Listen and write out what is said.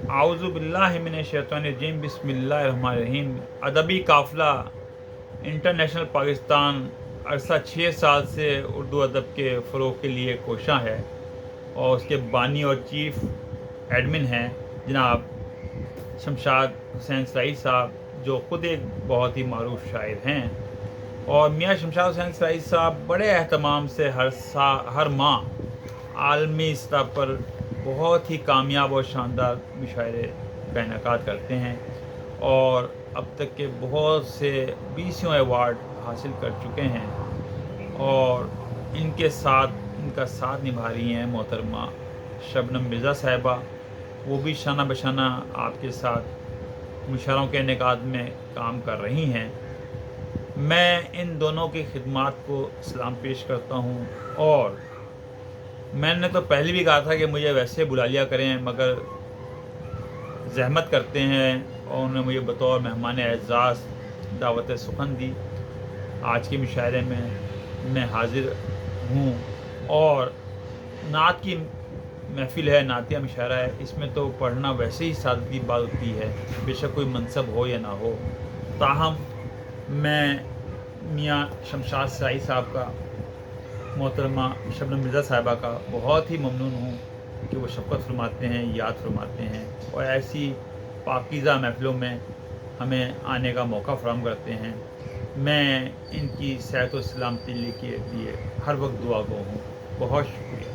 आऊज़ु बिल्लाहि मिनश्शैतानिर्रजीम बिस्मिल्लाहिर्रहमानिर्रहीम। अदबी काफ़िला इंटरनेशनल पाकिस्तान अरसा 6 साल से उर्दू अदब के फ़रोग़ के लिए कोशां है और उसके बानी और चीफ़ एडमिन हैं जनाब शमशाद हुसैन सईद साहब, जो ख़ुद एक बहुत ही मारूफ़ शायर हैं। और मियाँ शमशाद हुसैन सईद साहब बड़े एहतमाम से हर माह आलमी सतह पर बहुत ही कामयाब और शानदार मुशायरे का इनेकाद करते हैं और अब तक के बहुत से 20 अवार्ड हासिल कर चुके हैं। और इनका साथ निभा रही हैं मोहतरमा शबनम मिर्ज़ा साहिबा। वो भी शाना बशाना आपके साथ मुशायरों के इनेकाद में काम कर रही हैं। मैं इन दोनों की खिदमात को सलाम पेश करता हूँ। और मैंने तो पहले भी कहा था कि मुझे वैसे बुला लिया करें, मगर ज़हमत करते हैं और उन्होंने मुझे बतौर मेहमान एज़ाज़ दावत सुखन दी। आज के मुशायरे में मैं हाज़िर हूँ और नात की महफ़िल है, नातिया मुशायरा है। इसमें तो पढ़ना वैसे ही सादगी बात होती है, बेशक कोई मनसब हो या ना हो। ताहम मैं मियाँ शमशाद सईद साहब का, मोहतरमा शबनम मिर्ज़ा साहिबा का बहुत ही ममनून हूँ कि वो शफ़क़त फरमाते हैं, याद फरमाते हैं और ऐसी पाकीज़ा महफ़िलों में हमें आने का मौका फ़राहम करते हैं। मैं इनकी सेहत व सलामती के लिए हर वक्त दुआ गो हूँ। बहुत शुक्रिया।